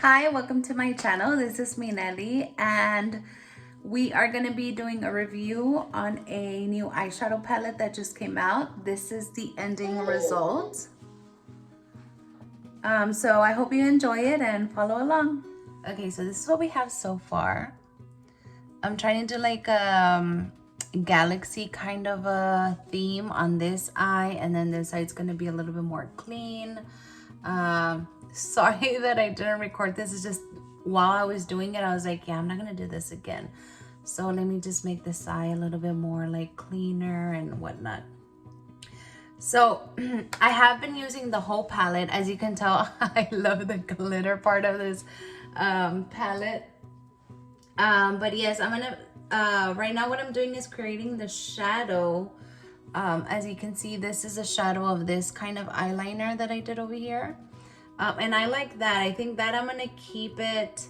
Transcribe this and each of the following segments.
Hi, welcome to my channel. This is Milani and we are going to be doing a review on a new eyeshadow palette that just came out. This is the ending result. So I hope you enjoy it and follow along. Okay, so this is what we have so far. I'm trying to do like a galaxy kind of a theme on this eye, and then this side's going to be a little bit more clean. Sorry that I didn't record this. It's just while I was doing it, I was like, yeah, I'm not gonna do this again. So let me just make this eye a little bit more like cleaner and whatnot. So I have been using the whole palette. As you can tell, I love the glitter part of this palette. But yes, I'm gonna, right now what I'm doing is creating the shadow. As you can see, this is a shadow of this kind of eyeliner that I did over here. And I like that. I think that I'm gonna keep it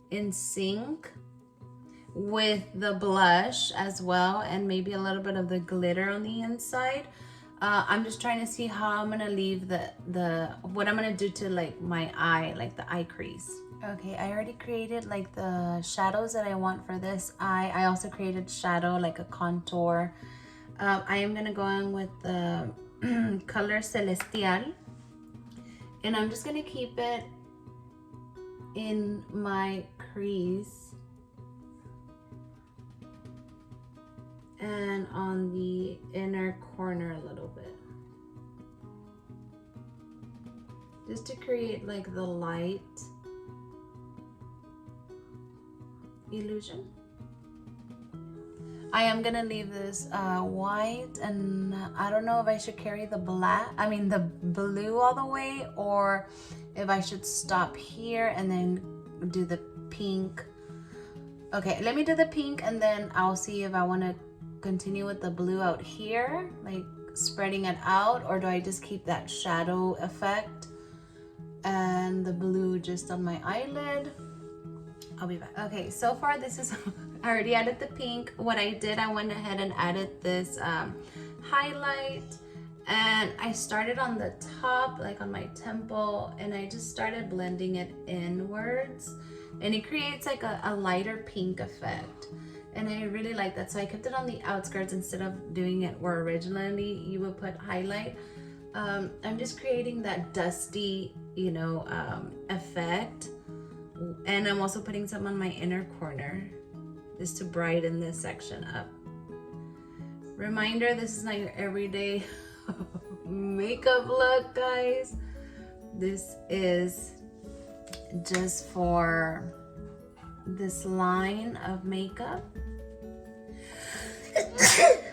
in sync with the blush as well, and maybe a little bit of the glitter on the inside. I'm just trying to see how I'm gonna leave what I'm gonna do to like my eye, like the eye crease. Okay, I already created like the shadows that I want for this eye. I also created shadow, like a contour. I am gonna go in with the color Celestial. And I'm just gonna keep it in my crease and on the inner corner a little bit. Just to create like the light illusion. I am gonna leave this white, and I don't know if I should carry the the blue all the way, or if I should stop here and then do the pink. Okay, let me do the pink and then I'll see if I want to continue with the blue out here, like spreading it out, or do I just keep that shadow effect and the blue just on my eyelid. I'll be back. Okay, so far this is I already added the pink. What I did, I went ahead and added this highlight, and I started on the top, like on my temple, and I just started blending it inwards, and it creates like a lighter pink effect, and I really like that. So I kept it on the outskirts instead of doing it where originally you would put highlight. I'm just creating that dusty, effect, and I'm also putting some on my inner corner just to brighten this section up. Reminder, this is not your everyday makeup look, guys. This is just for this line of makeup.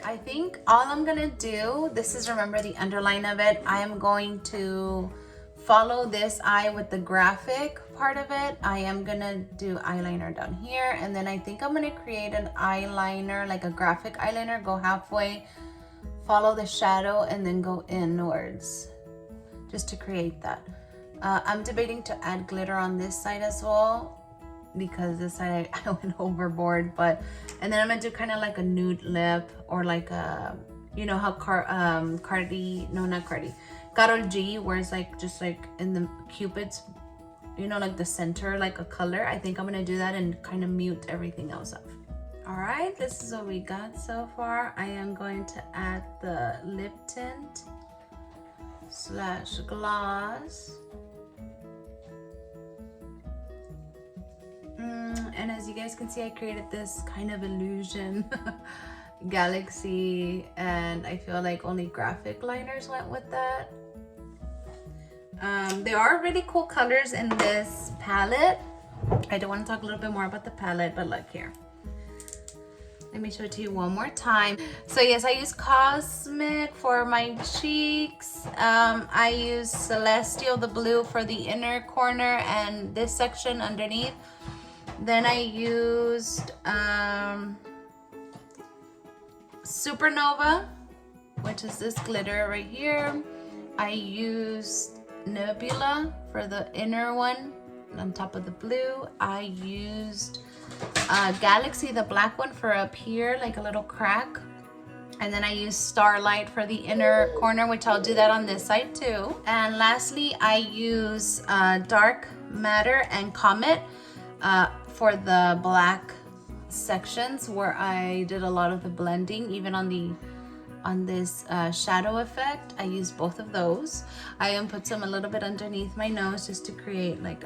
I think all I'm gonna do, this is, remember the underline of it, I am going to follow this eye with the graphic part of it. I am gonna do eyeliner down here, and then I think I'm gonna create an eyeliner, like a graphic eyeliner, go halfway, follow the shadow, and then go inwards, just to create that. I'm debating to add glitter on this side as well, because this side I went overboard, and then I'm gonna do kind of like a nude lip, or like a, how Karol G, where it's like just like in the cupids, like the center, like a color. I think I'm gonna do that and kind of mute everything else up. All right, this is what we got so far. I am going to add the lip tint / gloss. And as you guys can see, I created this kind of illusion galaxy, and I feel like only graphic liners went with that. There are really cool colors in this palette. I do want to talk a little bit more about the palette, but look here. Let me show it to you one more time. So yes, I use Cosmic for my cheeks. I use Celestial, the blue, for the inner corner and this section underneath. Then I used Supernova, which is this glitter right here. I used Nebula for the inner one on top of the blue. I used Galaxy, the black one, for up here, like a little crack. And then I use Starlight for the inner corner, which I'll do that on this side too. And lastly, I use Dark Matter and Comet for the black sections where I did a lot of the blending, even on this shadow effect. I use both of those. I even put some a little bit underneath my nose just to create like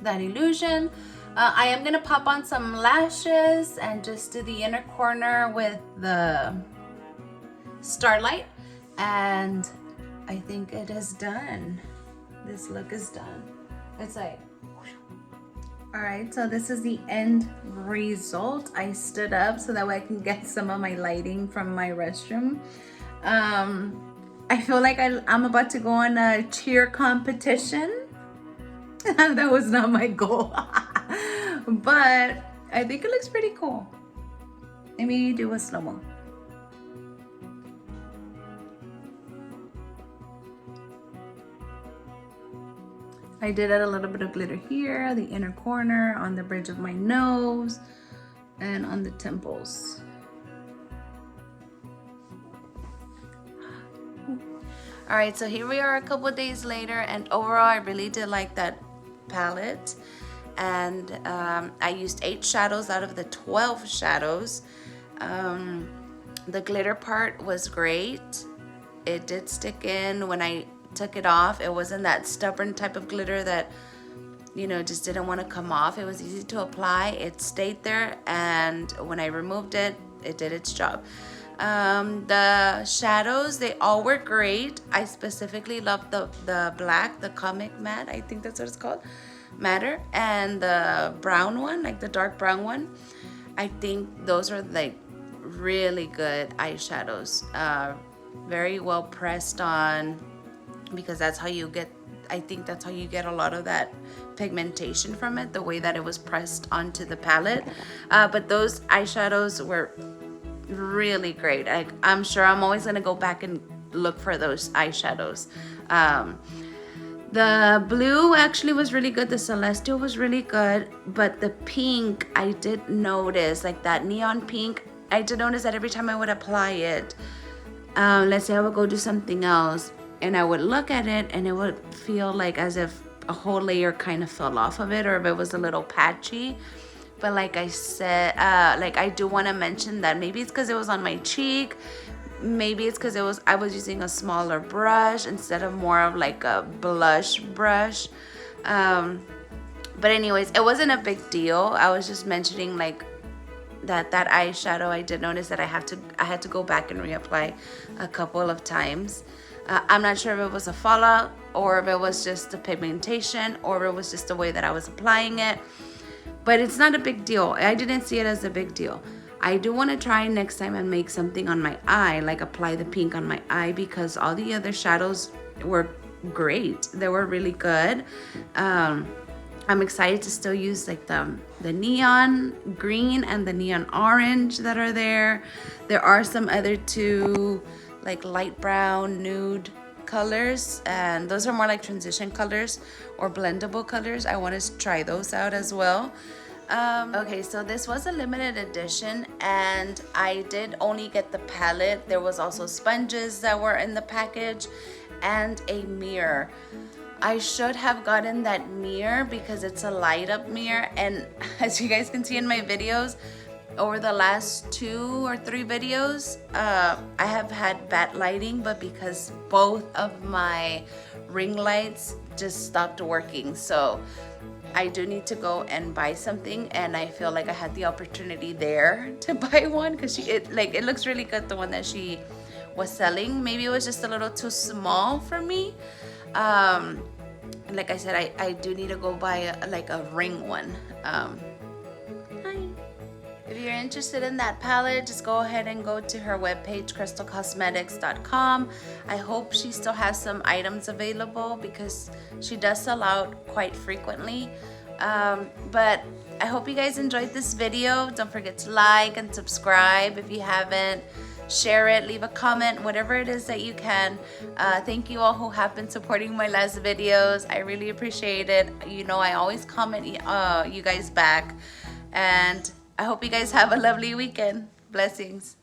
that illusion. I am gonna pop on some lashes and just do the inner corner with the Starlight, and I think it is done. This look is done. It's like, all right, so this is the end result. I stood up so that way I can get some of my lighting from my restroom. I feel like I'm about to go on a cheer competition. That was not my goal. But I think it looks pretty cool. Let me do a slow-mo. I did add a little bit of glitter here, the inner corner, on the bridge of my nose, and on the temples. All right, so here we are a couple of days later, and overall I really did like that palette. And I used 8 shadows out of the 12 shadows. The glitter part was great. It did stick in when I took it off. It wasn't that stubborn type of glitter that, you know, just didn't want to come off. It was easy to apply. It stayed there, and when I removed it, it did its job. The shadows, they all were great. I specifically loved the black, the Comic Matte, I think that's what it's called, Matter, and the brown one, like the dark brown one. I think those are like really good eyeshadows. Very well pressed on, because that's how you get, I think that's how you get a lot of that pigmentation from it, the way that it was pressed onto the palette. But those eyeshadows were really great. I'm sure I'm always gonna go back and look for those eyeshadows. The blue actually was really good. The Celestial was really good, but the pink, I did notice, like that neon pink, I did notice that every time I would apply it, let's say I would go do something else, and I would look at it and it would feel like as if a whole layer kind of fell off of it, or if it was a little patchy. But like I said, like I do want to mention that maybe it's because it was on my cheek. Maybe it's because I was using a smaller brush instead of more of like a blush brush. But anyways, it wasn't a big deal. I was just mentioning like that eyeshadow. I did notice that I had to go back and reapply a couple of times. I'm not sure if it was a fallout, or if it was just the pigmentation, or if it was just the way that I was applying it. But it's not a big deal. I didn't see it as a big deal. I do want to try next time and make something on my eye, like apply the pink on my eye, because all the other shadows were great. They were really good. I'm excited to still use like the neon green and the neon orange that are there. There are some other two like light brown, nude colors, and those are more like transition colors or blendable colors. I want to try those out as well. Okay, so this was a limited edition, and I did only get the palette. There was also sponges that were in the package and a mirror. I should have gotten that mirror because it's a light up mirror, and as you guys can see in my videos, over the last 2 or 3 videos, I have had bad lighting, but because both of my ring lights just stopped working. So I do need to go and buy something, and I feel like I had the opportunity there to buy one, because it looks really good, the one that she was selling. Maybe it was just a little too small for me. Like I said, I do need to go buy a ring one. If you're interested in that palette, just go ahead and go to her webpage, cristalcosmetics.com. I hope she still has some items available, because she does sell out quite frequently. But I hope you guys enjoyed this video. Don't forget to like and subscribe if you haven't. Share it, leave a comment, whatever it is that you can. Thank you all who have been supporting my last videos. I really appreciate it. You know, I always comment you guys back. And I hope you guys have a lovely weekend. Blessings.